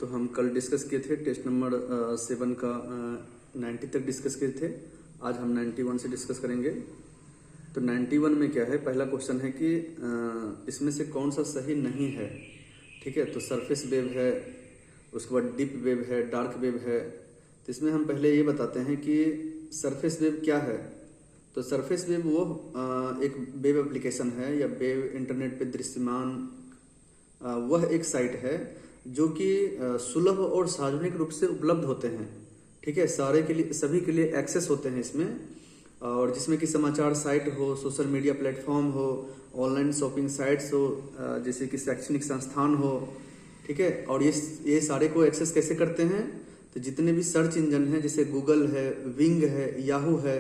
तो हम कल डिस्कस किए थे टेस्ट नंबर 7 का 90 तक डिस्कस किए थे। आज हम 91 से डिस्कस करेंगे। तो 91 में क्या है, पहला क्वेश्चन है कि इसमें से कौन सा सही नहीं है। ठीक है, तो सरफेस वेव है, उसके बाद डीप वेव है, डार्क वेव है। तो इसमें हम पहले ये बताते हैं कि सरफेस वेव क्या है। तो सरफेस वेव वो एक वेब एप्लीकेशन है या वेब इंटरनेट पे दृश्यमान वह एक साइट है जो कि सुलभ और सार्वजनिक रूप से उपलब्ध होते हैं। ठीक है, सारे के लिए, सभी के लिए एक्सेस होते हैं इसमें, और जिसमें कि समाचार साइट हो, सोशल मीडिया प्लेटफॉर्म हो, ऑनलाइन शॉपिंग साइट्स हो, जैसे कि शैक्षणिक संस्थान हो। ठीक है, और ये सारे को एक्सेस कैसे करते हैं, तो जितने भी सर्च इंजन हैं जैसे गूगल है, विंग है, याहू है।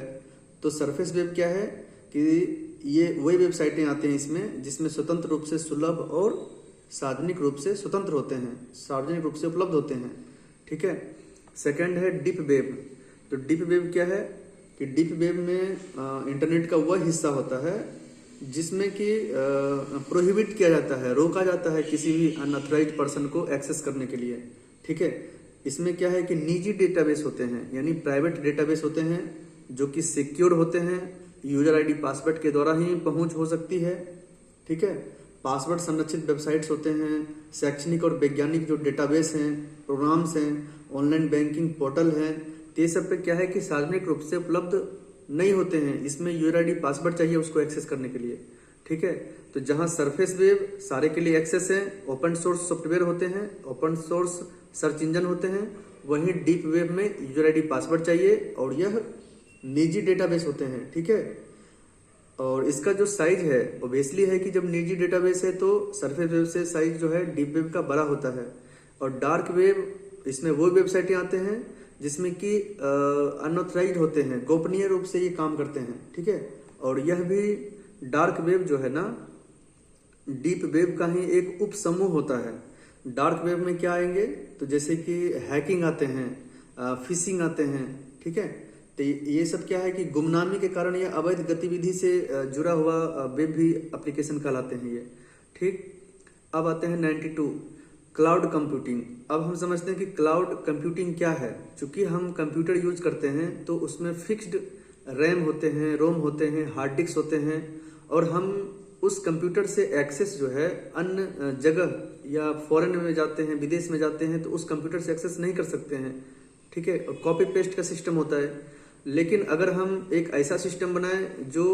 तो सरफेस वेब क्या है कि ये वही वेबसाइटें आते हैं इसमें जिसमें स्वतंत्र रूप से सुलभ और सार्वजनिक रूप से स्वतंत्र होते हैं, सार्वजनिक रूप से उपलब्ध होते हैं। ठीक है, सेकंड है डीप वेब। तो डीप वेब क्या है कि डीप वेब में इंटरनेट का वह हिस्सा होता है जिसमें कि प्रोहिबिट किया जाता है, रोका जाता है किसी भी अनऑथराइज्ड पर्सन को एक्सेस करने के लिए। ठीक है, इसमें क्या है कि निजी डेटाबेस होते हैं, यानी प्राइवेट डेटाबेस होते हैं जो कि सिक्योर होते हैं, यूजर आईडी पासवर्ड के द्वारा ही पहुंच हो सकती है। ठीक है, पासवर्ड संरक्षित वेबसाइट्स होते हैं, शैक्षणिक और वैज्ञानिक जो डेटाबेस हैं, प्रोग्राम्स हैं, ऑनलाइन बैंकिंग पोर्टल हैं। तो ये सब पे क्या है कि सार्वजनिक रूप से उपलब्ध नहीं होते हैं, इसमें यूजर आईडी पासवर्ड चाहिए उसको एक्सेस करने के लिए। ठीक है, तो जहां सरफेस वेब सारे के लिए एक्सेस है, ओपन सोर्स सॉफ्टवेयर होते हैं, ओपन सोर्स सर्च इंजन होते हैं, वहीं डीप वेब में यूजर आईडी पासवर्ड चाहिए और यह निजी डेटाबेस होते हैं। ठीक है, और इसका जो साइज है ऑब्वियसली है कि जब निजी डेटाबेस है तो सरफेस वेब से साइज जो है डीप वेब का बड़ा होता है। और डार्क वेब, इसमें वो वेबसाइटें आते हैं जिसमें कि अनऑथराइज्ड होते हैं, गोपनीय रूप से ये काम करते हैं। ठीक है, और यह भी डार्क वेब जो है ना, डीप वेब का ही एक उप समूह होता है। डार्क वेब में क्या आएंगे, तो जैसे कि हैकिंग आते हैं, फिशिंग आते हैं। ठीक है, तो ये सब क्या है कि गुमनामी के कारण या अवैध गतिविधि से जुड़ा हुआ वेब भी एप्लीकेशन कहलाते हैं ये। ठीक, अब आते हैं 92 क्लाउड कंप्यूटिंग। अब हम समझते हैं कि क्लाउड कंप्यूटिंग क्या है। चूंकि हम कंप्यूटर यूज करते हैं तो उसमें फिक्स्ड रैम होते हैं, रोम होते हैं, हार्ड डिस्क होते हैं, और हम उस कंप्यूटर से एक्सेस जो है अन्य जगह या फॉरेन में जाते हैं, विदेश में जाते हैं, तो उस कंप्यूटर से एक्सेस नहीं कर सकते हैं। ठीक है, कॉपी पेस्ट का सिस्टम होता है। लेकिन अगर हम एक ऐसा सिस्टम बनाएं जो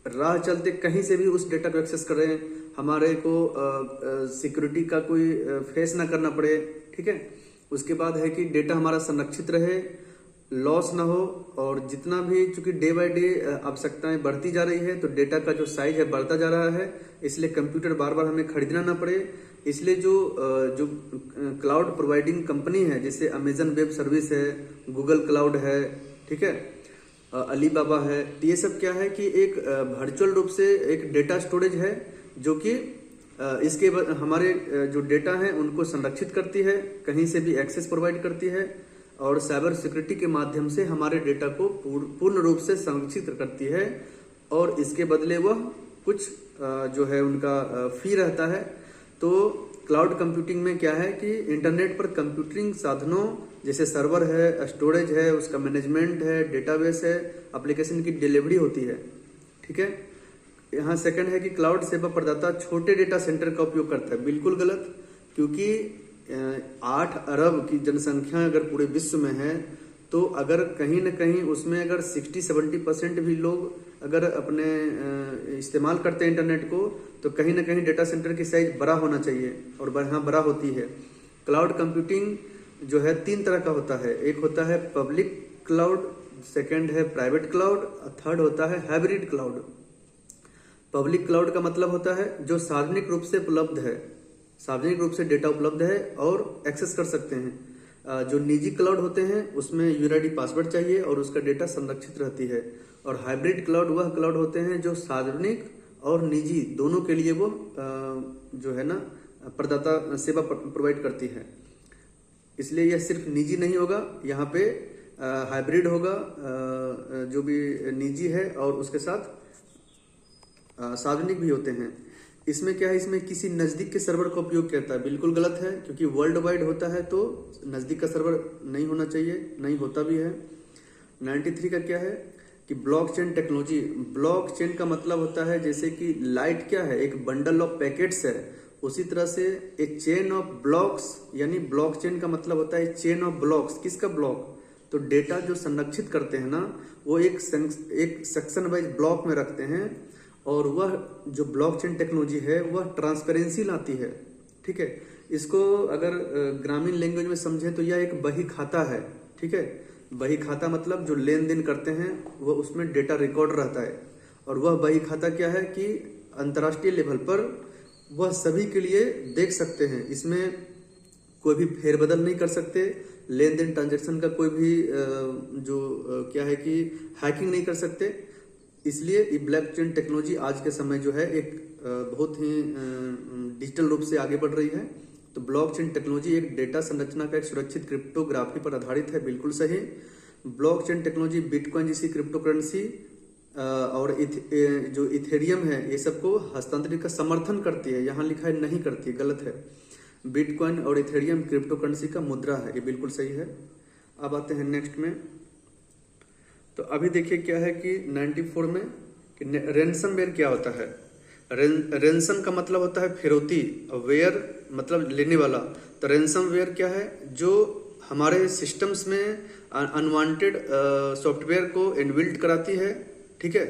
राह चलते कहीं से भी उस डेटा को एक्सेस करें, हमारे को सिक्योरिटी का कोई फेस ना करना पड़े। ठीक है, उसके बाद है कि डेटा हमारा संरक्षित रहे, लॉस ना हो, और जितना भी, चूंकि डे बाय डे आवश्यकताएं बढ़ती जा रही है तो डेटा का जो साइज है बढ़ता जा रहा है, इसलिए कंप्यूटर बार बार हमें खरीदना ना पड़े। इसलिए जो क्लाउड प्रोवाइडिंग कंपनी है, जैसे अमेजन वेब सर्विस है, गूगल क्लाउड है, ठीक है, अलीबाबा है, तो ये सब क्या है कि एक वर्चुअल रूप से एक डेटा स्टोरेज है जो कि इसके हमारे जो डेटा हैं उनको संरक्षित करती है, कहीं से भी एक्सेस प्रोवाइड करती है, और साइबर सिक्योरिटी के माध्यम से हमारे डेटा को पूर्ण रूप से संरक्षित करती है। और इसके बदले वह कुछ जो है उनका फी रहता है। तो क्लाउड कंप्यूटिंग में क्या है कि इंटरनेट पर कंप्यूटिंग साधनों जैसे सर्वर है, स्टोरेज है, उसका मैनेजमेंट है, डेटाबेस है, एप्लीकेशन की डिलीवरी होती है। ठीक है, यहाँ सेकंड है कि क्लाउड सेवा प्रदाता छोटे डेटा सेंटर का उपयोग करता है। बिल्कुल गलत, क्योंकि 8 अरब की जनसंख्या अगर पूरे विश्व में है तो अगर कहीं ना कहीं उसमें अगर 60-70% भी लोग अगर अपने इस्तेमाल करते हैं इंटरनेट को, तो कहीं ना कहीं डेटा सेंटर की साइज बड़ा होना चाहिए, और यहाँ बड़ा होती है। क्लाउड कंप्यूटिंग जो है 3 तरह का होता है। एक होता है पब्लिक क्लाउड, सेकंड है प्राइवेट क्लाउड, और थर्ड होता है हाइब्रिड क्लाउड। पब्लिक क्लाउड का मतलब होता है जो सार्वजनिक रूप से उपलब्ध है, सार्वजनिक रूप से डेटा उपलब्ध है और एक्सेस कर सकते हैं। जो निजी क्लाउड होते हैं उसमें यूजर आईडी पासवर्ड चाहिए और उसका डेटा संरक्षित रहती है। और हाइब्रिड क्लाउड वह क्लाउड होते हैं जो सार्वजनिक और निजी दोनों के लिए वो जो है ना प्रदाता सेवा प्रोवाइड करती है। इसलिए यह सिर्फ निजी नहीं होगा, यहाँ पे हाइब्रिड होगा, जो भी निजी है और उसके साथ सार्वजनिक भी होते हैं। इसमें क्या है, इसमें किसी नज़दीक के सर्वर का उपयोग करता है, बिल्कुल गलत है, क्योंकि वर्ल्ड वाइड होता है तो नज़दीक का सर्वर नहीं होना चाहिए, नहीं होता भी है। 93 का क्या है कि ब्लॉकचेन टेक्नोलॉजी। ब्लॉकचेन का मतलब होता है जैसे कि लाइट क्या है, एक बंडल ऑफ पैकेट्स है, उसी तरह से एक चेन ऑफ ब्लॉक्स, यानी ब्लॉकचेन का मतलब होता है चेन ऑफ ब्लॉक्स। किसका ब्लॉक? तो डेटा जो संरक्षित करते हैं ना, वो एक सेक्शन वाइज ब्लॉक में रखते हैं, और वह जो ब्लॉकचेन टेक्नोलॉजी है वह ट्रांसपेरेंसी लाती है। ठीक है, इसको अगर ग्रामीण लैंग्वेज में समझें तो यह एक बही खाता है। ठीक है, बही खाता मतलब जो लेन देन करते हैं वह उसमें डेटा रिकॉर्ड रहता है, और वह बही खाता क्या है कि अंतर्राष्ट्रीय लेवल पर वह सभी के लिए देख सकते हैं, इसमें कोई भी फेरबदल नहीं कर सकते, लेन देन ट्रांजेक्शन का कोई भी क्या है कि हैकिंग नहीं कर सकते। इसलिए ये ब्लॉकचेन टेक्नोलॉजी आज के समय जो है एक बहुत ही डिजिटल रूप से आगे बढ़ रही है। तो ब्लॉकचेन टेक्नोलॉजी एक डेटा संरचना का एक सुरक्षित क्रिप्टोग्राफी पर आधारित है, बिल्कुल सही। ब्लॉकचेन टेक्नोलॉजी बिटकॉइन जैसी क्रिप्टो करेंसी और जो इथेरियम है ये सबको हस्तांतरित का समर्थन करती है, यहाँ लिखा है नहीं करती है, गलत है। बिटकॉइन और इथेरियम क्रिप्टो करेंसी का मुद्रा है, ये बिल्कुल सही है। अब आते हैं नेक्स्ट में। तो अभी देखिए क्या है कि 94 में कि रैंसमवेयर क्या होता है। रैंसम का मतलब होता है फिरौती, वेयर मतलब लेने वाला। तो रैंसमवेयर क्या है, जो हमारे सिस्टम्स में अनवांटेड सॉफ्टवेयर को इनबिल्ट कराती है, ठीक है,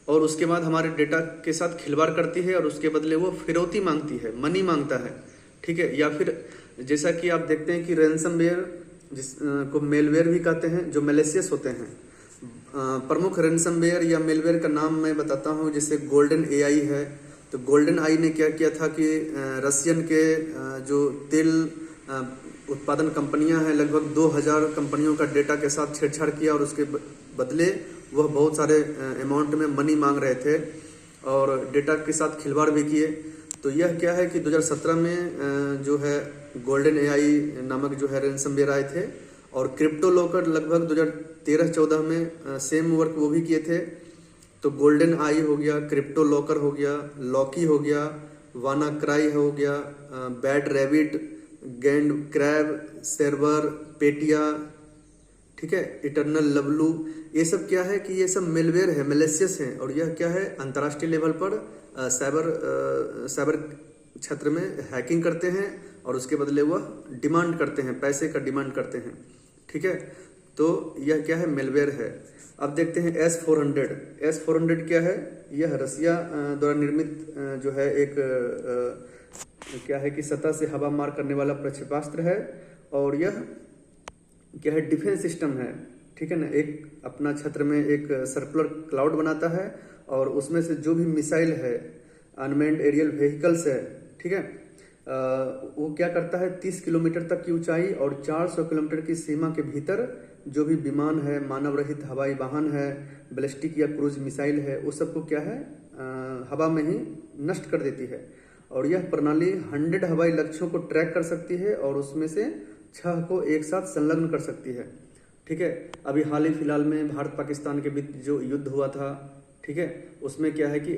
और उसके बाद हमारे डेटा के साथ खिलवाड़ करती है, और उसके बदले वो फिरौती मांगती है, मनी मांगता है। ठीक है, या फिर जैसा कि आप देखते हैं कि रैंसमवेयर जिसको मेलवेयर भी कहते हैं, जो मैलिशियस होते हैं। प्रमुख रैंसमवेयर या मेलवेयर का नाम मैं बताता हूँ, जैसे गोल्डन एआई है। तो गोल्डन आई ने क्या किया था कि रशियन के जो तेल उत्पादन कंपनियां हैं, लगभग 2000 कंपनियों का डेटा के साथ छेड़छाड़ किया, और उसके बदले वह बहुत सारे अमाउंट में मनी मांग रहे थे और डेटा के साथ खिलवाड़ भी किए। तो यह क्या है कि 2017 में जो है गोल्डन एआई नामक जो है रैंसमवेयर आए थे, और क्रिप्टो लॉकर लगभग 2013-14 में सेम वर्क वो भी किए थे। तो गोल्डन आई हो गया, क्रिप्टो लॉकर हो गया, लॉकी हो गया, वानाक्राई हो गया, बैड रैबिट, गैंड क्रैब, सर्वर, पेटिया, ठीक है, इटर्नल लवलू, ये सब क्या है कि ये सब मेलवेयर है, मैलिशियस हैं, और यह क्या है अंतर्राष्ट्रीय लेवल पर साइबर क्षेत्र में हैकिंग करते हैं, और उसके बदले वह डिमांड करते हैं, पैसे का डिमांड करते हैं। ठीक है, तो यह क्या है, मेलवेयर है। अब देखते हैं S-400। S-400 क्या है, यह रसिया द्वारा निर्मित जो है एक क्या है कि सतह से हवा मार करने वाला प्रक्षेपास्त्र है, और यह क्या है, डिफेंस सिस्टम है। ठीक है ना, एक अपना क्षेत्र में एक सर्कुलर क्लाउड बनाता है, और उसमें से जो भी मिसाइल है, अनमैन्ड एरियल व्हीकल्स है, ठीक है, वो क्या करता है 30 किलोमीटर तक की ऊंचाई और 400 किलोमीटर की सीमा के भीतर जो भी विमान है, मानव रहित हवाई वाहन है, बैलिस्टिक या क्रूज मिसाइल है, उस सबको क्या है हवा में ही नष्ट कर देती है। और यह प्रणाली 100 हवाई लक्ष्यों को ट्रैक कर सकती है, और उसमें से 6 को एक साथ संलग्न कर सकती है। ठीक है, अभी हाल ही फिलहाल में भारत पाकिस्तान के बीच जो युद्ध हुआ था, ठीक है, उसमें क्या है कि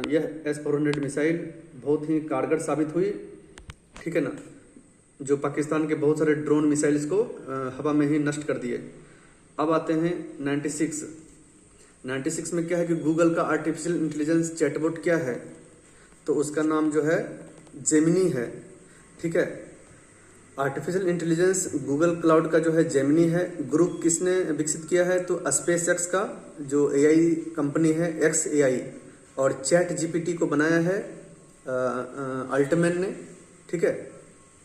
यह S-400 मिसाइल बहुत ही कारगर साबित हुई। ठीक है ना, जो पाकिस्तान के बहुत सारे ड्रोन मिसाइल्स को हवा में ही नष्ट कर दिए। अब आते हैं 96 में क्या है कि गूगल का आर्टिफिशियल इंटेलिजेंस चैटबॉट क्या है, तो उसका नाम जो है जेमिनी है। ठीक है, आर्टिफिशियल इंटेलिजेंस गूगल क्लाउड का जो है जेमिनी है। ग्रुप किसने विकसित किया है, तो SpaceX का जो AI कंपनी है XAI, और चैट GPT को बनाया है अल्टमैन ने। ठीक है,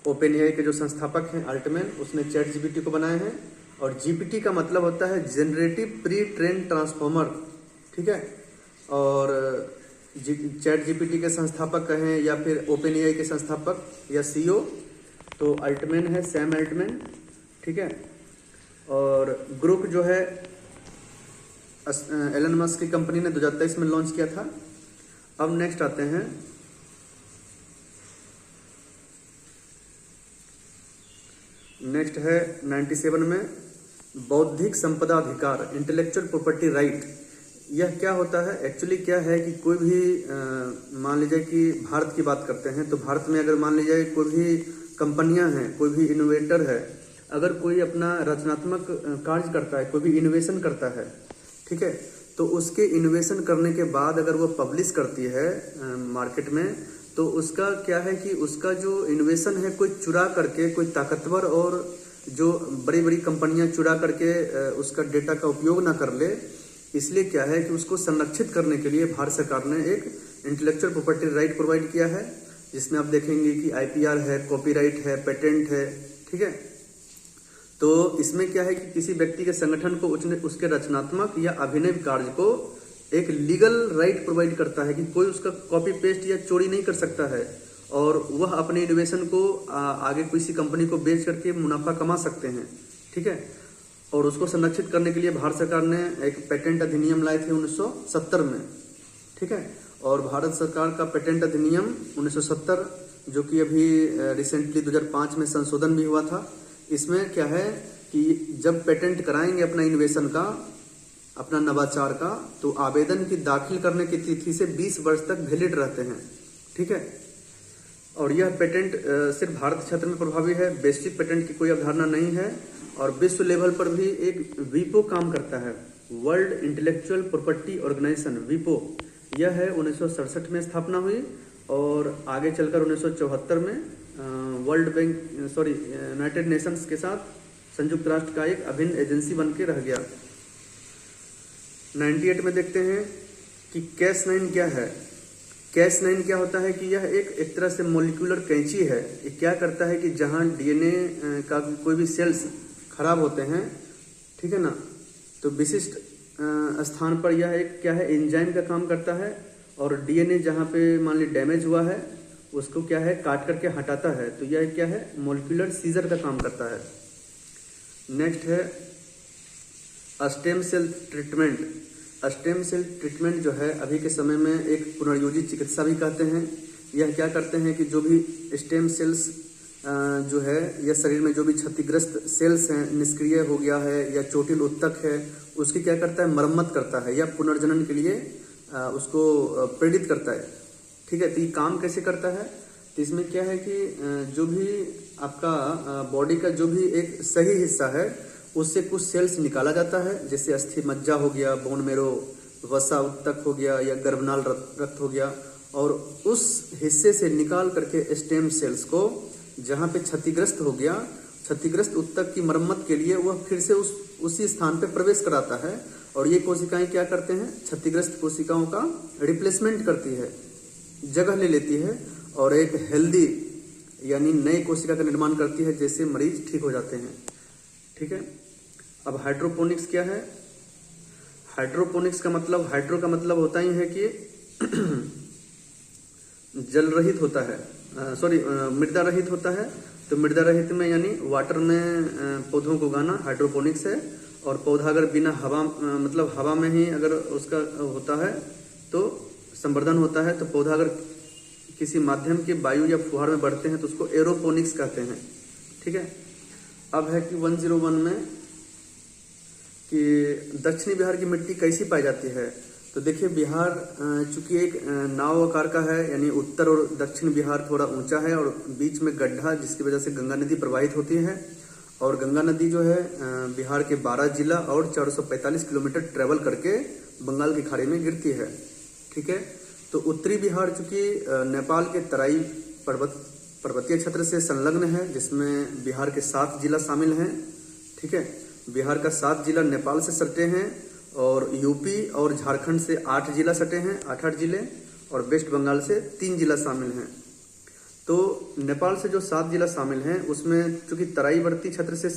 ओपन AI के जो संस्थापक हैं अल्टमैन, उसने चैट GPT को बनाया है, और GPT का मतलब होता है जनरेटिव प्री ट्रेन ट्रांसफॉर्मर। ठीक है, और चैट GPT के संस्थापक कहें या फिर ओपन AI के संस्थापक या CEO, तो अल्टमैन है, सैम अल्टमैन। ठीक है, और ग्रुप जो है एलन मस्क की कंपनी ने 2023 में लॉन्च किया था। अब नेक्स्ट आते हैं नेक्स्ट है 97 में बौद्धिक संपदा अधिकार, इंटेलेक्चुअल प्रॉपर्टी राइट। यह क्या होता है एक्चुअली, क्या है कि कोई भी मान लीजिए कि भारत की बात करते हैं, तो भारत में अगर मान लीजिए कोई भी कंपनियां हैं, कोई भी इनोवेटर है, अगर कोई अपना रचनात्मक कार्य करता है, कोई भी इनोवेशन करता है, ठीक है, तो उसके इनोवेशन करने के बाद अगर वो पब्लिश करती है मार्केट में, तो उसका क्या है कि उसका जो इनोवेशन है कोई चुरा करके, कोई ताकतवर और जो बड़ी बड़ी कंपनियां चुरा करके उसका डेटा का उपयोग ना कर ले, इसलिए क्या है कि उसको संरक्षित करने के लिए भारत सरकार ने एक इंटेलेक्चुअल प्रॉपर्टी राइट प्रोवाइड किया है, जिसमें आप देखेंगे कि आईपीआर है, कॉपीराइट है, पेटेंट है, ठीक है। तो इसमें क्या है कि किसी व्यक्ति के संगठन को उसके रचनात्मक या अभिनव कार्य को एक लीगल राइट प्रोवाइड करता है कि कोई उसका कॉपी पेस्ट या चोरी नहीं कर सकता है, और वह अपने इनोवेशन को आगे किसी कंपनी को बेच करके मुनाफा कमा सकते हैं, ठीक है। और उसको संरक्षित करने के लिए भारत सरकार ने एक पेटेंट अधिनियम लाए थे 1970 में, ठीक है। और भारत सरकार का पेटेंट अधिनियम 1970 जो कि अभी रिसेंटली 2005 में संशोधन भी हुआ था, इसमें क्या है कि जब पेटेंट कराएंगे अपना इनोवेशन का, अपना नवाचार का, तो आवेदन की दाखिल करने की तिथि से 20 वर्ष तक वैलिड रहते हैं, ठीक है। और यह पेटेंट सिर्फ भारत क्षेत्र में प्रभावी है, वैश्विक पेटेंट की कोई अवधारणा नहीं है, और विश्व लेवल पर भी एक वीपो काम करता है, वर्ल्ड इंटेलेक्चुअल प्रॉपर्टी ऑर्गेनाइजेशन, वीपो। यह है 1967 में स्थापना हुई, और आगे चलकर 1974 में वर्ल्ड बैंक यूनाइटेड नेशंस के साथ संयुक्त राष्ट्र का एक अभिन्न एजेंसी बन के रह गया। 98 में देखते हैं कि Cas9 क्या है। Cas9 क्या होता है कि यह एक तरह से मोलिकुलर कैंची है। ये क्या करता है कि जहां डीएनए का कोई भी सेल्स खराब होते हैं, ठीक है ना, तो विशिष्ट स्थान पर यह एक क्या है एंजाइम का काम करता है, और डीएनए जहां पे मान ली डैमेज हुआ है उसको क्या है काट करके हटाता है, तो यह क्या है मोलिकुलर सीजर का काम करता है। नेक्स्ट है stem cell treatment. Stem cell treatment जो है अभी के समय में एक पुनर्योजित चिकित्सा भी कहते हैं। यह क्या करते हैं कि जो भी स्टेम सेल्स जो है या शरीर में जो भी क्षतिग्रस्त सेल्स हैं, निष्क्रिय हो गया है या चोटिल उत्तक है, उसकी क्या करता है मरम्मत करता है या पुनर्जनन के लिए उसको प्रेरित करता है, ठीक है। तो ये काम कैसे करता है, तो इसमें क्या है कि जो भी आपका बॉडी का जो भी एक सही हिस्सा है उससे कुछ सेल्स निकाला जाता है, जैसे अस्थि मज्जा हो गया, बोन मेरो, वसा उत्तक हो गया या गर्भनाल रक्त हो गया, और उस हिस्से से निकाल करके स्टेम सेल्स को जहाँ पे क्षतिग्रस्त हो गया, क्षतिग्रस्त उत्तक की मरम्मत के लिए वह फिर से उसी स्थान पे प्रवेश कराता है, और ये कोशिकाएं क्या करते हैं क्षतिग्रस्त कोशिकाओं का रिप्लेसमेंट करती है, जगह ले लेती है, और एक हेल्दी यानी नई कोशिका का निर्माण करती है, जैसे मरीज ठीक हो जाते हैं, ठीक है। अब हाइड्रोपोनिक्स क्या है। हाइड्रोपोनिक्स का मतलब, हाइड्रो का मतलब होता ही है कि जल रहित होता है, मृदा रहित होता है। तो मृदा रहित में यानी वाटर में पौधों को उगाना हाइड्रोपोनिक्स है। और पौधा अगर बिना हवा मतलब हवा में ही अगर उसका होता है तो संवर्धन होता है। तो पौधा अगर किसी माध्यम के वायु या फुहार में बढ़ते हैं तो उसको एरोपोनिक्स कहते हैं, ठीक है। अब है कि 101 में कि दक्षिणी बिहार की मिट्टी कैसी पाई जाती है। तो देखिए बिहार चूंकि एक नाव आकार का है, यानी उत्तर और दक्षिण बिहार थोड़ा ऊंचा है और बीच में गड्ढा, जिसकी वजह से गंगा नदी प्रवाहित होती है। और गंगा नदी जो है बिहार के 12 जिला और 445 किलोमीटर ट्रेवल करके बंगाल की खाड़ी में गिरती है, ठीक है। तो उत्तरी बिहार चूंकि नेपाल के तराई पर्वतीय क्षेत्र से संलग्न है, जिसमें बिहार के 7 जिला शामिल हैं, ठीक है। बिहार का 7 जिला नेपाल से सटे हैं, और यूपी और झारखंड से 8 जिला सटे हैं, 8 जिले, और वेस्ट बंगाल से 3 जिला शामिल हैं। तो नेपाल से जो 7 जिला शामिल हैं उसमें चूंकि तराईवर्ती क्षेत्र से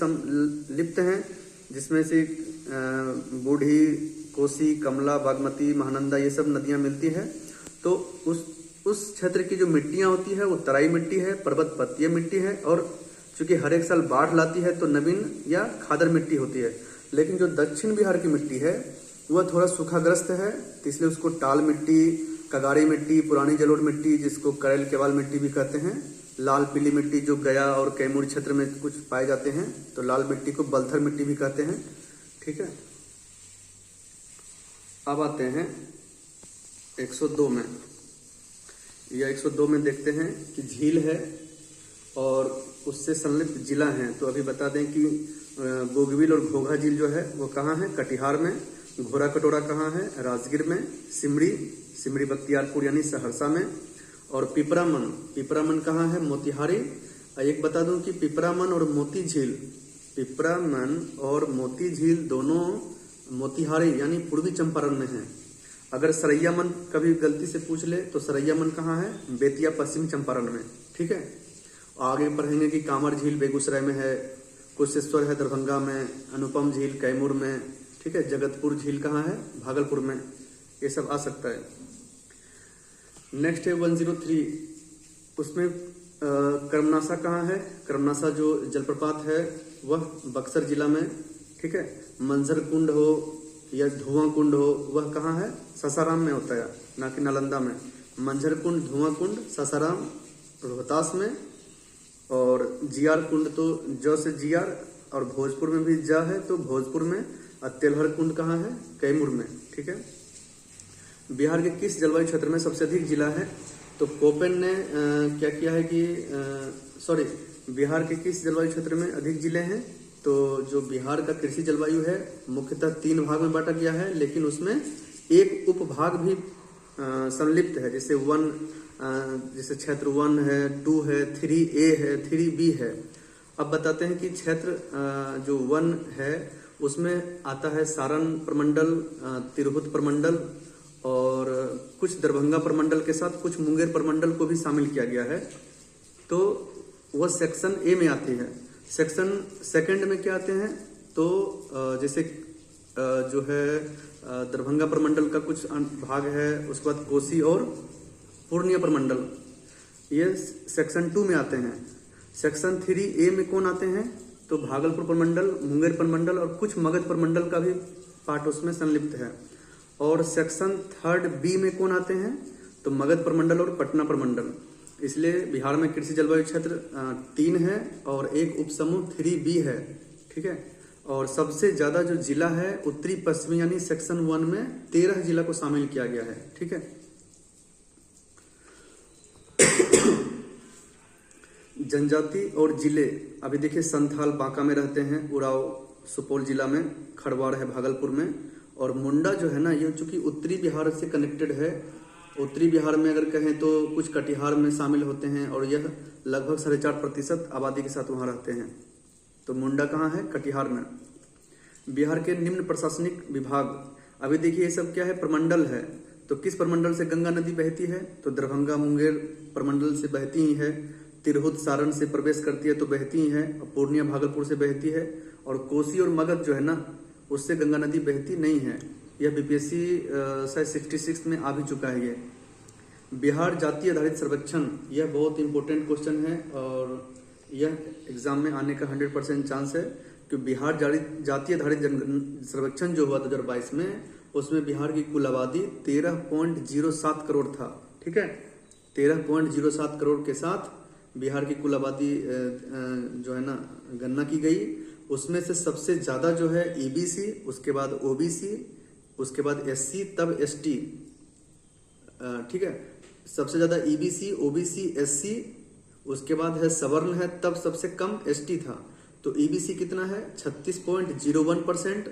लिप्त हैं, जिसमें से बूढ़ी, कोसी, कमला, बागमती, महानंदा ये सब नदियां मिलती है। तो उस क्षेत्र की जो मिट्टियां होती है वो तराई मिट्टी है, पर्वत पत्तीय मिट्टी है, और चूंकि हर एक साल बाढ़ लाती है तो नवीन या खादर मिट्टी होती है। लेकिन जो दक्षिण बिहार की मिट्टी है वह थोड़ा सूखाग्रस्त है, तो इसलिए उसको टाल मिट्टी, कगारी मिट्टी, पुरानी जलोढ़ मिट्टी, जिसको करेल केवाल मिट्टी भी कहते हैं, लाल पीली मिट्टी जो गया और कैमूर क्षेत्र में कुछ पाए जाते हैं, तो लाल मिट्टी को बलथर मिट्टी भी कहते हैं, ठीक है। अब आते हैं 102 में, या 102 में देखते हैं कि झील है और उससे संलग्न जिला है। तो अभी बता दें कि बोगीबिल और घोघा झील जो है वो कहाँ है, कटिहार में। घोड़ा कटोरा कहाँ है, राजगीर में। सिमरी बख्तियारपुर यानी सहरसा में। और पिपरामन कहाँ है, मोतिहारी। एक बता दूं कि पिपरामन और मोती झील दोनों मोतिहारी यानी पूर्वी चंपारण में है। अगर सरैयामन कभी गलती से पूछ ले तो सरैयामन कहाँ है, बेतिया पश्चिम चंपारण में। ठीक है, आगे पढ़ेंगे कि कांवर झील बेगूसराय में है, कुशेश्वर है दरभंगा में, अनुपम झील कैमूर में। ठीक है, जगतपुर झील कहाँ है, भागलपुर में। ये सब आ सकता है। नेक्स्ट है 103, उसमें कर्मनासा कहाँ है। कर्मनासा जो जलप्रपात है वह बक्सर जिला में। ठीक है, मंजर कुंड हो या धुआं कुंड हो वह कहाँ है, सासाराम में होता है, ना कि नालंदा में। मंजर कुंड, धुआं कुंड सासाराम रोहतास में। और जीआर कुंड तो ज से जीआर, और भोजपुर में भी जा है तो भोजपुर में। और तेलहर कुंड कहाँ है, कैमूर में। ठीक है, बिहार के किस जलवायु क्षेत्र में सबसे अधिक जिला है। तो कोपेन ने क्या किया है कि बिहार के किस जलवायु क्षेत्र में अधिक जिले हैं। तो जो बिहार का कृषि जलवायु है मुख्यतः 3 भाग में बांटा गया है, लेकिन उसमें एक उपभाग भी संलिप्त है। जैसे क्षेत्र 1 है, 2 है, 3A है, 3B है। अब बताते हैं कि क्षेत्र जो 1 है उसमें आता है सारण प्रमंडल, तिरहुत प्रमंडल और कुछ दरभंगा प्रमंडल के साथ कुछ मुंगेर प्रमंडल को भी शामिल किया गया है। तो वह सेक्शन ए में आती है। सेक्शन सेकंड में क्या आते हैं, तो जैसे जो है दरभंगा प्रमंडल का कुछ भाग है, उसके बाद कोसी और पूर्णिया प्रमंडल, ये सेक्शन 2 में आते हैं। सेक्शन 3A में कौन आते हैं, तो भागलपुर प्रमंडल, मुंगेर प्रमंडल और कुछ मगध प्रमंडल का भी पार्ट उसमें संलिप्त है। और सेक्शन 3B में कौन आते हैं, तो मगध प्रमंडल और पटना प्रमंडल। इसलिए बिहार में कृषि जलवायु क्षेत्र 3 है और एक उपसमूह 3B है। ठीक है, और सबसे ज्यादा जो जिला है उत्तरी पश्चिमी यानी सेक्शन 1 में 13 जिला को शामिल किया गया है। ठीक है, जनजाति और जिले, अभी देखिए संथाल बांका में रहते हैं, उराव सुपौल जिला में, खरवाड़ है भागलपुर में। और मुंडा जो है ना, ये चूंकि उत्तरी बिहार से कनेक्टेड है, उत्तरी बिहार में अगर कहें तो कुछ कटिहार में शामिल होते हैं और यह लगभग 4.5% आबादी के साथ वहां रहते हैं। तो मुंडा कहाँ है, कटिहार में। बिहार के निम्न प्रशासनिक विभाग, अभी देखिए ये सब क्या है, प्रमंडल है। तो किस प्रमंडल से गंगा नदी बहती है, तो दरभंगा मुंगेर प्रमंडल से बहती ही है। तिरहुत सारण से प्रवेश करती है तो बहती ही है। पूर्णिया भागलपुर से बहती है। और कोसी और मगध जो है ना, उससे गंगा नदी बहती नहीं है। यह बीपीएससी शायद 66 में आ भी चुका है। ये बिहार जाति आधारित सर्वेक्षण, यह बहुत इंपॉर्टेंट क्वेश्चन है और यह एग्जाम में आने का 100% चांस है। कि बिहार जाति आधारित सर्वेक्षण जो हुआ 2022 में, उसमें बिहार की कुल आबादी 13.07 करोड़ था। ठीक है, 13.07 करोड़ के साथ बिहार की कुल आबादी जो है ना गणना की गई। उसमें से सबसे ज्यादा जो है ईबीसी, उसके बाद ओबीसी, उसके बाद एससी, तब एसटी। ठीक है, सबसे ज्यादा ईबीसी, ओबीसी, एससी, उसके बाद है सवर्ण है, तब सबसे कम एसटी था। तो ईबीसी कितना है, 36.01%।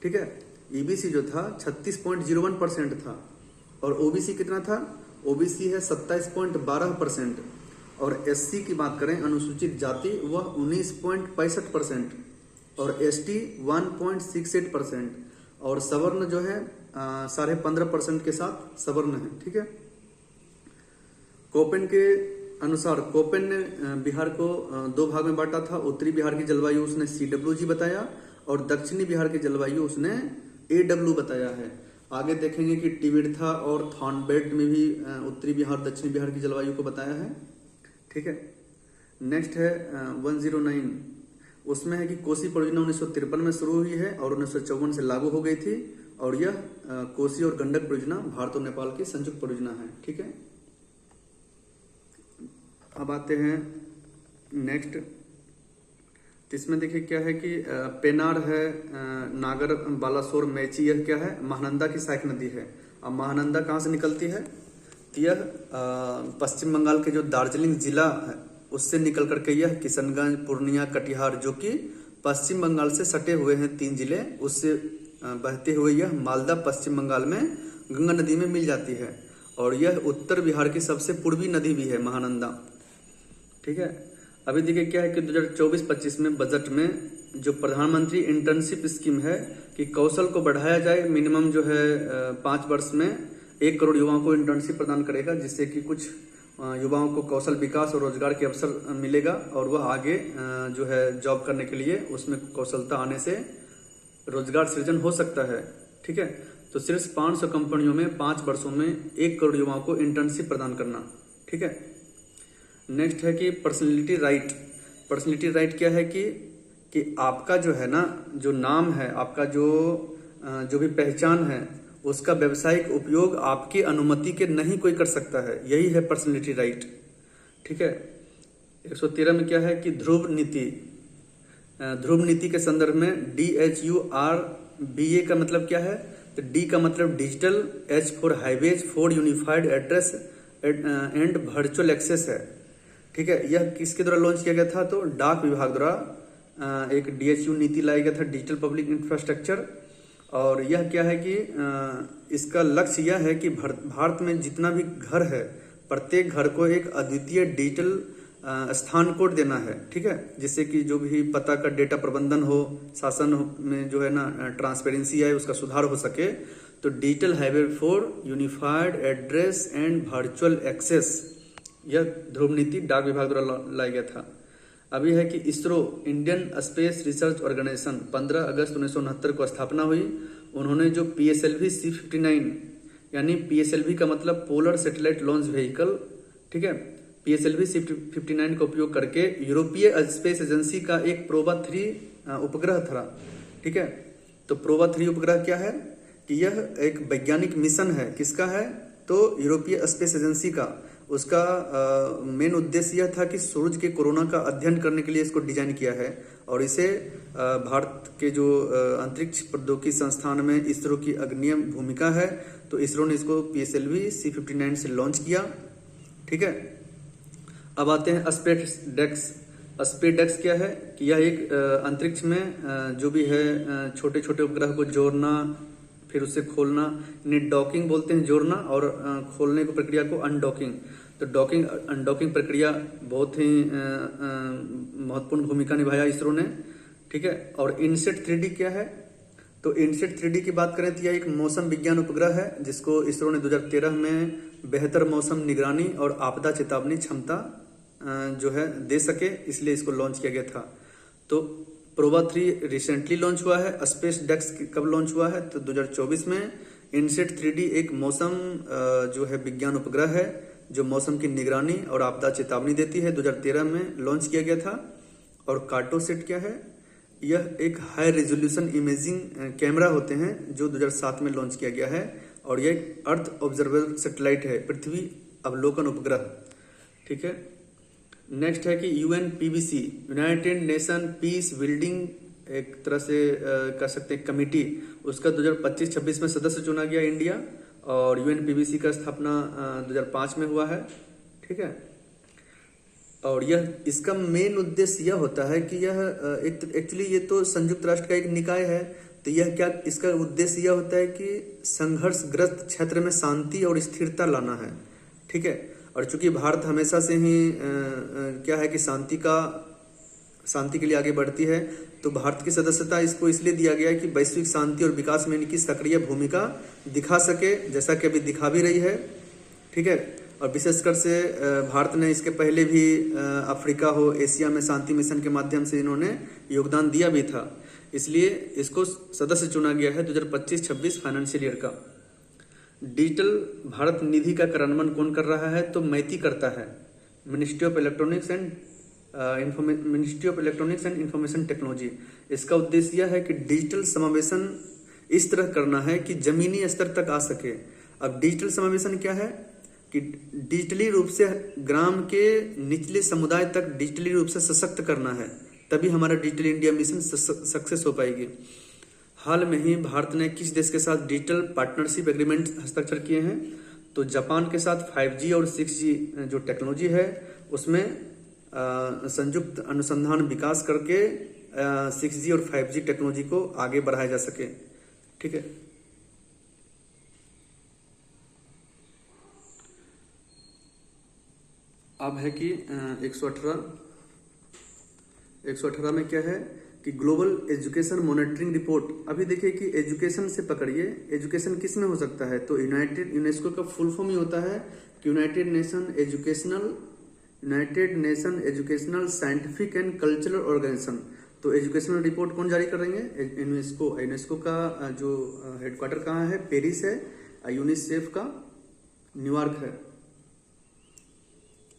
ठीक है, ईबीसी जो था 36.01% था। और ओबीसी कितना था, ओबीसी है 27.12%। और एससी की बात करें, अनुसूचित जाति, वह 19.65%। और एसटी 1.68%। और सवर्ण जो है 15.5% के साथ सवर्ण है। ठीक है, कोपेन के अनुसार, कोपेन ने बिहार को 2 भाग में बांटा था। उत्तरी बिहार की जलवायु उसने CWG बताया और दक्षिणी बिहार की जलवायु उसने AW बताया है। आगे देखेंगे कि टिबिरथा और थॉर्नबेट में भी उत्तरी बिहार दक्षिणी बिहार की जलवायु को बताया है। ठीक है, नेक्स्ट है 109, उसमें है कि कोसी परियोजना 1953 में शुरू हुई है और 1954 से लागू हो गई थी। और यह कोसी और गंडक परियोजना भारत और नेपाल की संयुक्त परियोजना है। ठीक है, अब आते हैं नेक्स्ट तो इसमें देखिए क्या है कि पेनार है, नागर, बालासोर, मेची, यह क्या है, महानंदा की सहायक नदी है। अब महानंदा कहाँ से निकलती है? तो यह पश्चिम बंगाल के जो दार्जिलिंग जिला है उससे निकल करके यह किशनगंज, पूर्णिया, कटिहार, जो कि पश्चिम बंगाल से सटे हुए हैं 3 जिले, उससे बहते हुए यह मालदा पश्चिम बंगाल में गंगा नदी में मिल जाती है। और यह उत्तर बिहार की सबसे पूर्वी नदी भी है महानंदा। ठीक है। अभी देखिए क्या है कि 2024-25 में बजट में जो प्रधानमंत्री इंटर्नशिप स्कीम है कि कौशल को बढ़ाया जाए, मिनिमम जो है 5 वर्ष में 1 करोड़ युवाओं को इंटर्नशिप प्रदान करेगा, जिससे कि कुछ युवाओं को कौशल विकास और रोजगार के अवसर मिलेगा और वह आगे जो है जॉब करने के लिए उसमें कौशलता आने से रोजगार सृजन हो सकता है। ठीक है। तो सिर्फ 500 कंपनियों में 5 वर्षों में 1 करोड़ युवाओं को इंटर्नशिप प्रदान करना। ठीक है। नेक्स्ट है कि पर्सनैलिटी राइट। पर्सनैलिटी राइट क्या है कि आपका जो है ना, जो नाम है आपका, जो भी पहचान है, उसका व्यावसायिक उपयोग आपकी अनुमति के नहीं कोई कर सकता है। यही है पर्सनैलिटी राइट। ठीक है। 113 में क्या है कि ध्रुव नीति। ध्रुव नीति के संदर्भ में DHURBA का मतलब क्या है? तो D का मतलब digital, H for highways, for unified address and virtual access है। ठीक है। यह किसके द्वारा लॉन्च किया गया था? तो डाक विभाग द्वारा एक DHU नीति लाया गया था, डिजिटल पब्लिक इंफ्रास्ट्रक्चर। और यह क्या है कि इसका लक्ष्य यह है कि भारत में जितना भी घर है, प्रत्येक घर को एक अद्वितीय डिजिटल स्थान कोड देना है। ठीक है। जिससे कि जो भी पता का डेटा प्रबंधन हो, शासन में जो है ना ट्रांसपेरेंसी आए, उसका सुधार हो सके। तो digital highway for unified address and virtual access, यह ध्रुव नीति डाक विभाग द्वारा लाया गया था। अभी है कि ISRO, Indian space research organisation, 15 अगस्त 1969 को स्थापना हुई। उन्होंने जो PSLV C-59, यानी PSLV का मतलब पोलर सैटेलाइट लॉन्च व्हीकल, ठीक है, PSLV C-59 का उपयोग करके यूरोपीय स्पेस एजेंसी का एक प्रोबा 3 उपग्रह था। ठीक है। तो प्रोबा 3 उपग्रह क्या है कि यह एक वैज्ञानिक मिशन है। किसका है? तो यूरोपीय स्पेस एजेंसी का। उसका मेन उद्देश्य यह था कि सूरज के कोरोना का अध्ययन करने के लिए इसको डिजाइन किया है। और इसे भारत के जो अंतरिक्ष प्रौद्योगिकी संस्थान में इसरो की अग्रणी भूमिका है, तो इसरो ने इसको PSLV C-59 से लॉन्च किया। ठीक है। अब आते हैं स्पेस डेक्स। स्पेस डेक्स क्या है कि यह एक अंतरिक्ष में जो भी है छोटे छोटे उपग्रह को जोड़ना, फिर उसे खोलना, इन्हें डॉकिंग बोलते हैं, जोड़ना, और खोलने की प्रक्रिया को अनडॉकिंग। तो डॉकिंग अनडॉकिंग प्रक्रिया बहुत ही महत्वपूर्ण भूमिका निभाया इसरो ने। ठीक है। और इनसेट 3D क्या है? तो इनसेट 3D की बात करें तो यह एक मौसम विज्ञान उपग्रह है, जिसको इसरो ने 2013 में बेहतर मौसम निगरानी और आपदा चेतावनी क्षमता जो है दे सके, इसलिए इसको लॉन्च किया गया था। तो प्रोबा 3 रिसेंटली लॉन्च हुआ है। स्पेस डेक्स कब लॉन्च हुआ है? तो 2024 में। इनसेट 3D एक मौसम जो है विज्ञान उपग्रह है, जो मौसम की निगरानी और आपदा चेतावनी देती है। 2013 में लॉन्च किया गया था। और कार्टोसेट क्या है? यह एक हाई रेजोल्यूशन इमेजिंग कैमरा होते हैं, जो 2007 में लॉन्च किया गया है। और यह एक अर्थ ऑब्जर्वेबल सैटेलाइट है, पृथ्वी अवलोकन उपग्रह। ठीक है। नेक्स्ट है कि UNPBC, United nation peace building, एक तरह से कह सकते हैं कमिटी, उसका 2025-26 में सदस्य चुना गया इंडिया। और UNPBC का स्थापना 2005 में हुआ है। ठीक है। और यह इसका मेन उद्देश्य यह होता है कि यह एक्चुअली ये तो संयुक्त राष्ट्र का एक निकाय है, तो यह क्या, इसका उद्देश्य यह होता है कि संघर्षग्रस्त क्षेत्र में शांति और स्थिरता लाना है। ठीक है। और चूंकि भारत हमेशा से ही क्या है कि शांति के लिए आगे बढ़ती है, तो भारत की सदस्यता इसको इसलिए दिया गया है कि वैश्विक शांति और विकास में इनकी सक्रिय भूमिका दिखा सके, जैसा कि अभी दिखा भी रही है। ठीक है। और विशेषकर से भारत ने इसके पहले भी अफ्रीका हो, एशिया में शांति मिशन के माध्यम से इन्होंने योगदान दिया भी था, इसलिए इसको सदस्य चुना गया है 2025-26 फाइनेंशियल ईयर का। डिजिटल भारत निधि का कार्यान्वयन कौन कर रहा है? तो मैती करता है, ministry of electronics and information technology. इसका उद्देश्य यह है कि डिजिटल समावेशन इस तरह करना है कि जमीनी स्तर तक आ सके। अब डिजिटल समावेशन क्या है कि डिजिटली रूप से ग्राम के निचले समुदाय तक डिजिटली रूप से सशक्त करना है। तभी हमारा डिजिटल इंडिया मिशन सक्सेस हो पाएगी। हाल में ही भारत ने किस देश के साथ डिजिटल पार्टनरशिप एग्रीमेंट हस्ताक्षर किए हैं? तो जापान के साथ 5G और 6G जो टेक्नोलॉजी है उसमें संयुक्त अनुसंधान विकास करके 6G और 5G टेक्नोलॉजी को आगे बढ़ाया जा सके। ठीक है, अब है कि 118 में क्या है कि ग्लोबल एजुकेशन मॉनिटरिंग रिपोर्ट। अभी देखिए कि एजुकेशन से पकड़िए, एजुकेशन किस में हो सकता है? तो यूनेस्को का फुल फॉर्म ही होता है कि united nation educational scientific and cultural organisation. तो एजुकेशनल रिपोर्ट कौन जारी करेंगे? यूनेस्को का जो हेडक्वार्टर कहाँ है? पेरिस है। यूनिसेफ का न्यूयॉर्क है।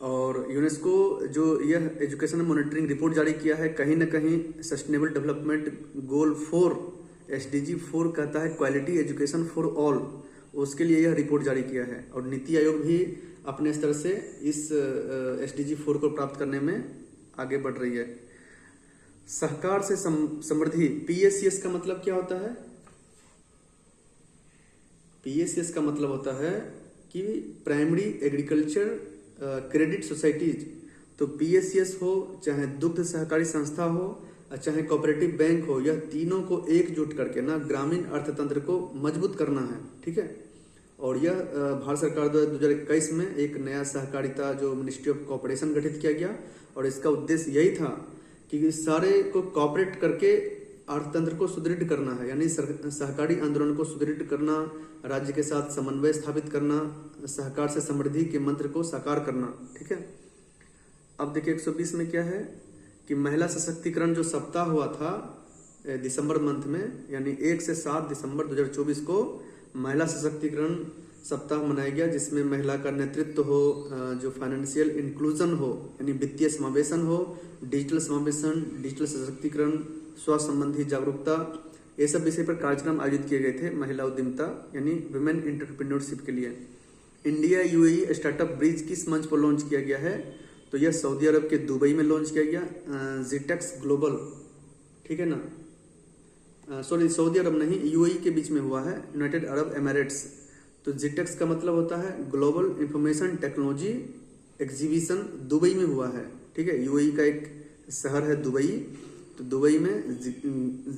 और यूनेस्को जो यह एजुकेशन मॉनिटरिंग रिपोर्ट जारी किया है, कहीं ना कहीं सस्टेनेबल डेवलपमेंट गोल 4 SDG 4 कहता है क्वालिटी एजुकेशन फॉर ऑल, उसके लिए यह रिपोर्ट जारी किया है। और नीति आयोग भी अपने स्तर से इस SDG 4 को प्राप्त करने में आगे बढ़ रही है। सहकार से समृद्धि, PSCS का मतलब क्या होता है? PSCS का मतलब होता है कि प्राइमरी एग्रीकल्चर क्रेडिट सोसाइटीज। तो PSCS हो, चाहे दुग्ध सहकारी संस्था हो, चाहे कोऑपरेटिव बैंक हो, यह तीनों को एकजुट करके ना ग्रामीण अर्थतंत्र को मजबूत करना है। ठीक है, और यह भारत सरकार द्वारा 2021 में एक नया सहकारिता जो मिनिस्ट्री ऑफ कॉर्पोरेशन गठित किया गया, और इसका उद्देश्य यही था कि सारे को कॉपरेट करके अर्थतंत्र को सुदृढ़ करना है, यानी सहकारी आंदोलन को सुदृढ़ करना, राज्य के साथ समन्वय स्थापित करना, सहकार से समृद्धि के मंत्र को साकार करना। ठीक है, अब देखिए 120 में क्या है कि महिला सशक्तिकरण जो सप्ताह हुआ था दिसंबर मंथ में, यानी 1 से 7 दिसंबर 2024 को महिला सशक्तिकरण सप्ताह मनाया गया, जिसमें महिला का नेतृत्व हो, जो फाइनेंशियल इंक्लूजन हो यानी वित्तीय समावेशन हो, डिजिटल समावेशन, डिजिटल सशक्तिकरण, स्वास्थ्य संबंधी जागरूकता, ये सब विषय पर कार्यक्रम आयोजित किए गए थे महिला उद्यमिता यानी वुमेन एंटरप्रेन्योरशिप के लिए। इंडिया UAE स्टार्टअप ब्रिज किस मंच पर लॉन्च किया गया है? तो यह सऊदी अरब के दुबई में लॉन्च किया गया, जिटेक्स ग्लोबल। ठीक है ना, सॉरी सऊदी अरब नहीं, UAE के बीच में हुआ है, यूनाइटेड अरब एमिरेट्स। तो जिटेक्स का मतलब होता है global information technology exhibition, Dubai में हुआ है। ठीक है, UAE का एक शहर है दुबई, तो दुबई में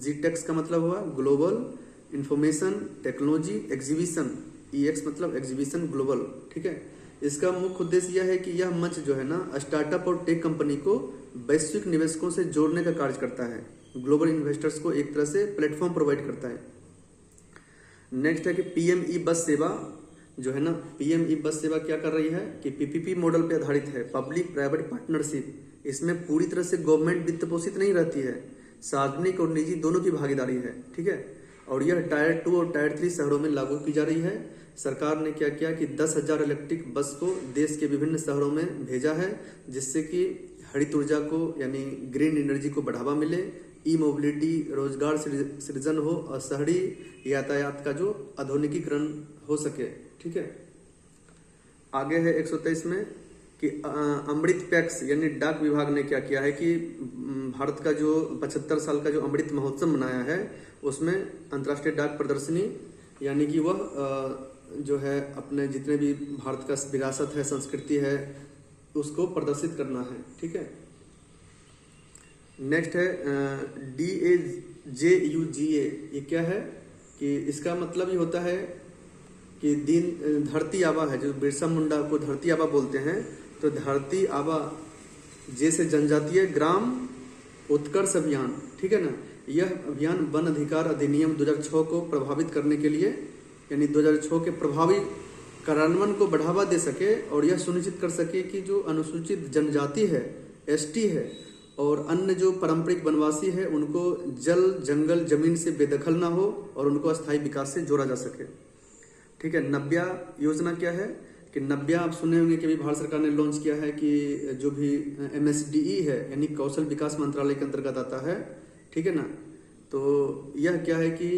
जिटेक्स का मतलब हुआ global information technology exhibition, EX मतलब एग्जीबिशन ग्लोबल। ठीक है, इसका मुख्य उद्देश्य यह है कि यह मंच जो है ना स्टार्टअप और टेक कंपनी को वैश्विक निवेशकों से जोड़ने का कार्य करता है, ग्लोबल इन्वेस्टर्स को एक तरह से प्लेटफॉर्म प्रोवाइड करता है। नेक्स्ट है कि PME बस सेवा जो है ना, PME बस सेवा क्या कर रही है कि PPP मॉडल पे आधारित है, पब्लिक प्राइवेट पार्टनरशिप। इसमें पूरी तरह से गवर्नमेंट वित्त पोषित नहीं रहती है, सार्वजनिक और निजी दोनों की भागीदारी है। ठीक है, और यह टायर 2 और टायर 3 शहरों में लागू की जा रही है। सरकार ने क्या किया कि 10,000 इलेक्ट्रिक बस को देश के विभिन्न शहरों में भेजा है, जिससे कि हरित ऊर्जा को यानी ग्रीन एनर्जी को बढ़ावा मिले, ई मोबिलिटी रोजगार सृजन हो और शहरी यातायात का जो आधुनिकीकरण हो सके। ठीक है, आगे है 123 में कि अमृत पैक्स यानी डाक विभाग ने क्या किया है कि भारत का जो 75 साल का जो अमृत महोत्सव मनाया है, उसमें अंतर्राष्ट्रीय डाक प्रदर्शनी यानी कि वह जो है अपने जितने भी भारत का विरासत है, संस्कृति है, उसको प्रदर्शित करना है। ठीक है, नेक्स्ट है DAJUGA। ये क्या है कि इसका मतलब ये होता है कि धरती आबा है, जो बिरसा मुंडा को धरती आबा बोलते हैं, तो धरती आबा जैसे जनजातीय ग्राम उत्कर्ष अभियान। ठीक है ना, यह अभियान वन अधिकार अधिनियम 2006 को प्रभावित करने के लिए यानी 2006 के प्रभावी कार्यान्वयन को बढ़ावा दे सके और यह सुनिश्चित कर सके कि जो अनुसूचित जनजाति है, ST है और अन्य जो पारंपरिक वनवासी है, उनको जल जंगल जमीन से बेदखल ना हो और उनको अस्थायी विकास से जोड़ा जा सके। ठीक है, नब्या योजना क्या है कि नब्या आप सुने होंगे कि अभी भारत सरकार ने लॉन्च किया है कि जो भी MSDE है यानी कौशल विकास मंत्रालय के अंतर्गत आता है। ठीक है ना, तो यह क्या है कि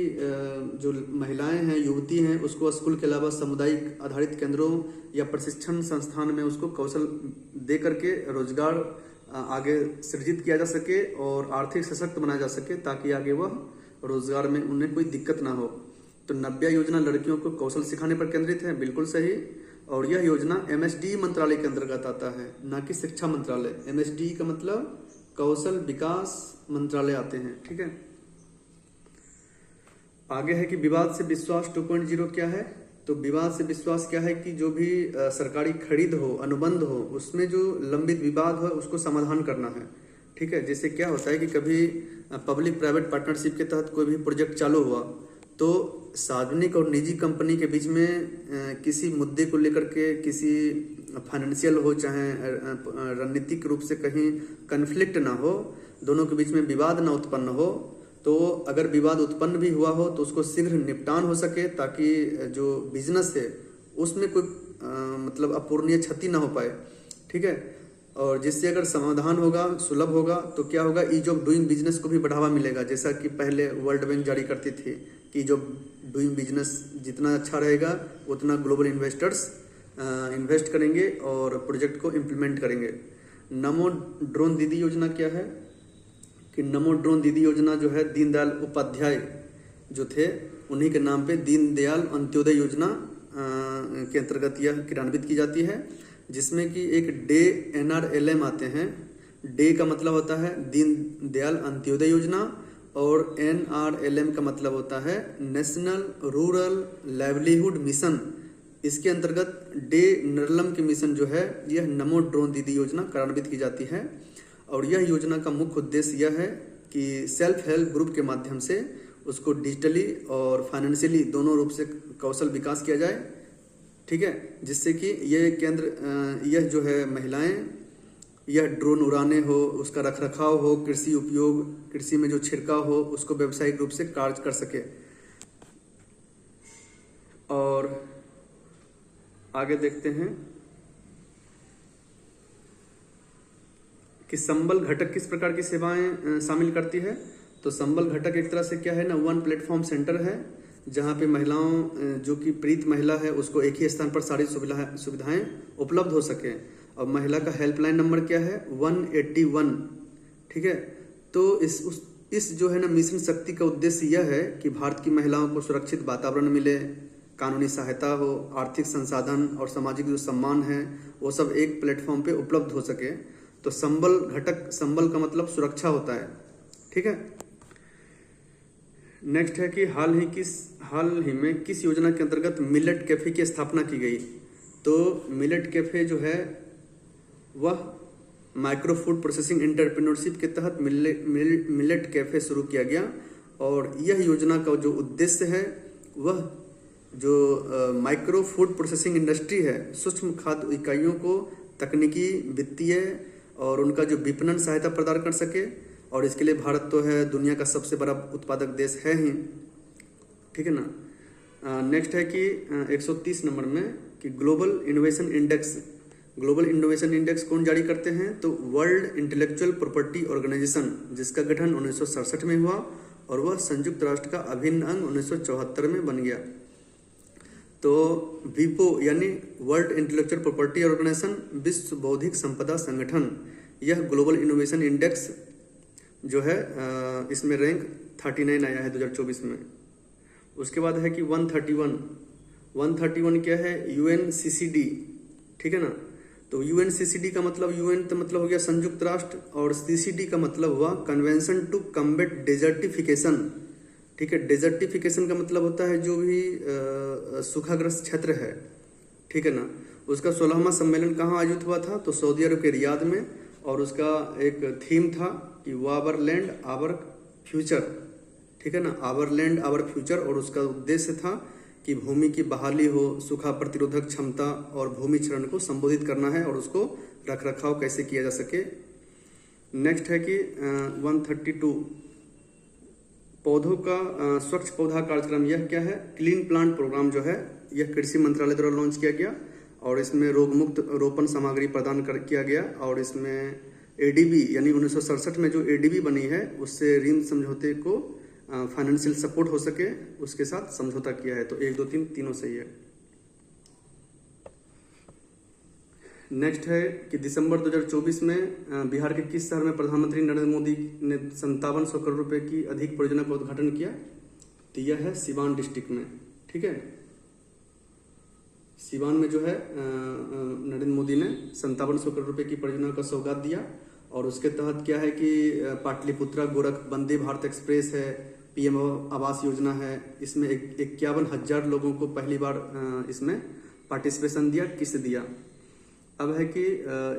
जो महिलाएं हैं, युवती हैं, उसको स्कूल के अलावा सामुदायिक आधारित केंद्रों या प्रशिक्षण संस्थान में उसको कौशल दे करके रोजगार आगे सृजित किया जा सके और आर्थिक सशक्त बनाया जा सके, ताकि आगे वह रोजगार में उन्हें कोई दिक्कत ना हो। तो नव्या योजना लड़कियों को कौशल सिखाने पर केंद्रित है, बिल्कुल सही। और यह योजना MSD मंत्रालय के अंतर्गत आता है, ना कि शिक्षा मंत्रालय। MSD का मतलब कौशल विकास मंत्रालय आते हैं, ठीक है। आगे है कि विवाद से विश्वास 2.0 क्या है। तो विवाद से विश्वास क्या है कि जो भी सरकारी खरीद हो, अनुबंध हो, उसमें जो लंबित विवाद हो उसको समाधान करना है, ठीक है। जैसे क्या होता है कि कभी पब्लिक प्राइवेट पार्टनरशिप के तहत कोई भी प्रोजेक्ट चालू हुआ तो सार्वजनिक और निजी कंपनी के बीच में किसी मुद्दे को लेकर के, किसी फाइनेंशियल हो चाहे रणनीतिक रूप से कहीं कन्फ्लिक्ट ना हो, दोनों के बीच में विवाद ना उत्पन्न हो, तो अगर विवाद उत्पन्न भी हुआ हो तो उसको शीघ्र निपटान हो सके, ताकि जो बिजनेस है उसमें कोई मतलब अपूरणीय क्षति ना हो पाए, ठीक है। और जिससे अगर समाधान होगा, सुलभ होगा, तो क्या होगा, ईज ऑफ डूइंग बिजनेस को भी बढ़ावा मिलेगा। जैसा कि पहले वर्ल्ड बैंक जारी करती थी कि ईज ऑफ डूइंग बिजनेस जितना अच्छा रहेगा उतना ग्लोबल इन्वेस्टर्स इन्वेस्ट करेंगे और प्रोजेक्ट को इम्प्लीमेंट करेंगे। नमो ड्रोन दीदी योजना क्या है कि नमो ड्रोन दीदी योजना जो है दीनदयाल उपाध्याय जो थे उन्हीं के नाम पे दीनदयाल अंत्योदय योजना के अंतर्गत यह क्रियान्वित की जाती है, जिसमें कि एक डे NRLM आते हैं। डे का मतलब होता है दीनदयाल अंत्योदय योजना और NRLM का मतलब होता है नेशनल रूरल लाइवलीहुड मिशन। इसके अंतर्गत डे नरलम के मिशन जो है यह नमो ड्रोन दीदी योजना कार्यान्वित की जाती है। और यह योजना का मुख्य उद्देश्य यह है कि सेल्फ हेल्प ग्रुप के माध्यम से उसको डिजिटली और फाइनेंशियली दोनों रूप से कौशल विकास किया जाए, ठीक है। जिससे कि यह जो है महिलाएं यह ड्रोन उड़ाने हो, उसका रखरखाव हो, कृषि उपयोग, कृषि में जो छिड़काव हो उसको व्यावसायिक रूप से कार्य कर सके। और आगे देखते हैं कि संबल घटक किस प्रकार की सेवाएं शामिल करती है। तो संबल घटक एक तरह से क्या है ना, वन प्लेटफॉर्म सेंटर है, जहां पे महिलाओं जो कि पीड़ित महिला है उसको एक ही स्थान पर सारी सुविधाएं उपलब्ध हो सके। और महिला का हेल्पलाइन नंबर क्या है, 181, ठीक है। तो इस जो है ना मिशन शक्ति का उद्देश्य यह है कि भारत की महिलाओं को सुरक्षित वातावरण मिले, कानूनी सहायता हो, आर्थिक संसाधन और सामाजिक जो सम्मान है वो सब एक प्लेटफॉर्म पे उपलब्ध हो सके। तो संबल घटक, संबल का मतलब सुरक्षा होता है, ठीक है। नेक्स्ट है कि हाल ही में किस योजना के अंतर्गत मिलेट कैफे की स्थापना की गई। तो मिलेट कैफे जो है वह माइक्रो फूड प्रोसेसिंग एंटरप्रेन्योरशिप के तहत मिलेट कैफे शुरू किया गया। और यह योजना का जो उद्देश्य है वह जो माइक्रो फूड प्रोसेसिंग इंडस्ट्री है, सूक्ष्म खाद्य इकाइयों को तकनीकी, वित्तीय और उनका जो विपणन सहायता प्रदान कर सके। और इसके लिए भारत तो है दुनिया का सबसे बड़ा उत्पादक देश है ही, ठीक है ना। नेक्स्ट है कि 130 नंबर में कि ग्लोबल इनोवेशन इंडेक्स कौन जारी करते हैं। तो वर्ल्ड इंटेलेक्चुअल प्रॉपर्टी ऑर्गेनाइजेशन, जिसका गठन 1967 में हुआ और वह संयुक्त राष्ट्र का अभिन्न अंग 1974 में बन गया। तो विपो यानी वर्ल्ड इंटेलेक्चुअल प्रॉपर्टी ऑर्गेनाइजेशन, विश्व बौद्धिक संपदा संगठन, यह ग्लोबल इनोवेशन इंडेक्स जो है इसमें रैंक 39 आया है 2024 में। उसके बाद है कि 131 क्या है, UNCCD, ठीक है ना। तो UNCCD का मतलब UN का मतलब हो गया संयुक्त राष्ट्र और CCD का मतलब हुआ कन्वेंशन टू कम्बेट डेजर्टिफिकेशन, ठीक है। डेजर्टिफिकेशन का मतलब होता है जो भी सूखाग्रस्त क्षेत्र है, ठीक है ना। उसका 16वां सम्मेलन कहाँ आयोजित हुआ था, तो सऊदी अरब के रियाद में। और उसका एक थीम था कि आवर लैंड आवर फ्यूचर, ठीक है ना, आवर लैंड आवर फ्यूचर। और उसका उद्देश्य था कि भूमि की बहाली हो, सूखा प्रतिरोधक क्षमता और भूमि क्षरण को संबोधित करना है और उसको रखरखाव कैसे किया जा सके। नेक्स्ट है कि 132 पौधों का स्वच्छ पौधा कार्यक्रम, यह क्या है, क्लीन प्लांट प्रोग्राम जो है यह कृषि मंत्रालय द्वारा लॉन्च किया गया। और इसमें रोग मुक्त रोपण सामग्री प्रदान किया गया। और इसमें ADB यानी 1967 में जो ADB बनी है उससे ऋण समझौते को फाइनेंशियल सपोर्ट हो सके उसके साथ समझौता किया है। तो 1 2 3 तीनों सही है। नेक्स्ट है कि दिसंबर 2024 में बिहार के किस शहर में प्रधानमंत्री नरेंद्र मोदी ने 5700 करोड़ रुपए की अधिक परियोजना का उद्घाटन किया? तो यह है सीवान डिस्ट्रिक्ट में। ठीक है, सीवान में जो है नरेंद्र मोदी ने 5700 करोड़ रुपए की परियोजना का सौगात दिया। और उसके तहत क्या है कि पाटलिपुत्रा गोरख वंदे भारत एक्सप्रेस है, पीएम आवास योजना है। इसमें 51,000 लोगों को पहली बार इसमें पार्टिसिपेशन दिया, किस दिया। अब है कि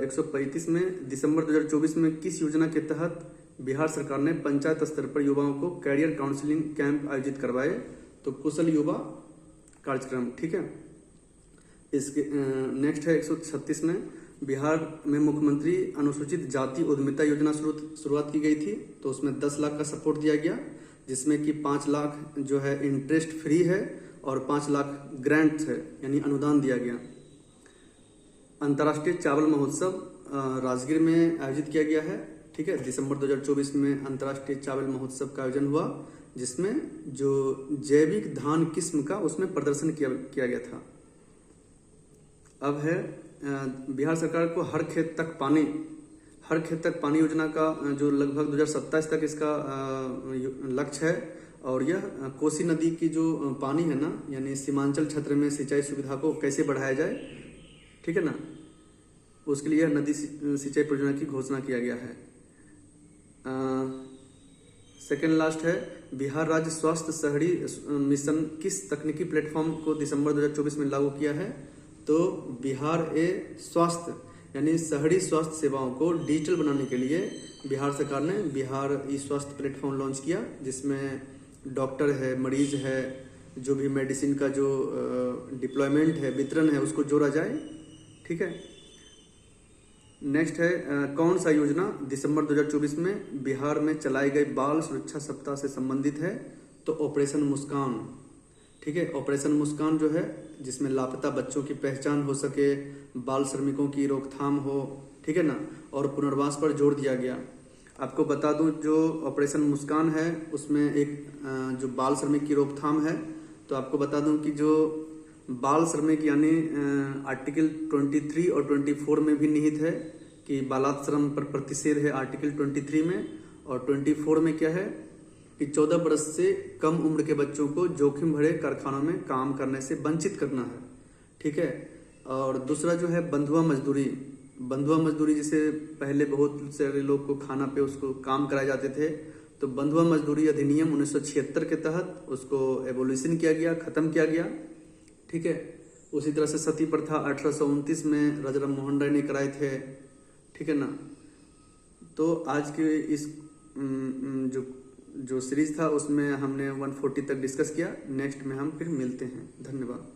135 में दिसंबर 2024 में किस योजना के तहत बिहार सरकार ने पंचायत स्तर पर युवाओं को कैरियर काउंसलिंग कैंप आयोजित करवाए? तो कुशल युवा कार्यक्रम। ठीक है, इसके नेक्स्ट है 136 में बिहार में मुख्यमंत्री अनुसूचित जाति उद्यमिता योजना शुरुआत की गई थी। तो उसमें 10 लाख का सपोर्ट दिया गया, जिसमें कि 5 लाख जो है इंटरेस्ट फ्री है और 5 लाख ग्रांट है, यानी अनुदान दिया गया। अंतर्राष्ट्रीय चावल महोत्सव राजगीर में आयोजित किया गया है। ठीक है, दिसंबर 2024 में अंतर्राष्ट्रीय चावल महोत्सव का आयोजन हुआ, जिसमें जो जैविक धान किस्म का उसमें प्रदर्शन किया गया था। अब है बिहार सरकार को हर खेत तक पानी योजना का जो लगभग 2027 तक इसका लक्ष्य है। और यह कोसी नदी की जो पानी है ना, यानी सीमांचल क्षेत्र में सिंचाई सुविधा को कैसे बढ़ाया जाए, ठीक है ना, उसके लिए नदी सिंचाई परियोजना की घोषणा किया गया है। सेकेंड लास्ट है बिहार राज्य स्वास्थ्य शहरी मिशन किस तकनीकी प्लेटफॉर्म को दिसंबर 2024 में लागू किया है? तो बिहार स्वास्थ्य यानी शहरी स्वास्थ्य सेवाओं को डिजिटल बनाने के लिए बिहार सरकार ने बिहार स्वास्थ्य प्लेटफॉर्म लॉन्च किया, जिसमें डॉक्टर है, मरीज है, जो भी मेडिसिन का जो डिप्लॉयमेंट है, वितरण है, उसको जोड़ा जाए। ठीक है, नेक्स्ट है कौन सा योजना दिसंबर 2024 में बिहार में चलाए गए बाल सुरक्षा सप्ताह से संबंधित है? तो ऑपरेशन मुस्कान। ठीक है, ऑपरेशन मुस्कान जो है जिसमें लापता बच्चों की पहचान हो सके, बाल श्रमिकों की रोकथाम हो, ठीक है ना, और पुनर्वास पर जोर दिया गया। आपको बता दूं, जो ऑपरेशन मुस्कान है उसमें एक जो बाल श्रमिक की रोकथाम है, तो आपको बता दूं कि जो बाल श्रमिक यानी आर्टिकल 23 और 24 में भी निहित है कि बालाश्रम पर प्रतिषेध है आर्टिकल 23 में, और 24 में क्या है कि 14 वर्ष से कम उम्र के बच्चों को जोखिम भरे कारखानों में काम करने से वंचित करना है। ठीक है, और दूसरा जो है बंधुआ मजदूरी जिसे पहले बहुत सारे लोग को खाना पे उसको काम कराए जाते थे, तो बंधुआ मजदूरी अधिनियम 1976 के तहत उसको एबोलिशन किया गया, खत्म किया गया। ठीक है, उसी तरह से सती प्रथा 1829 में राजाराम मोहन राय ने कराए थे। ठीक है ना, तो आज के इस जो सीरीज था उसमें हमने 140 तक डिस्कस किया। नेक्स्ट में हम फिर मिलते हैं। धन्यवाद।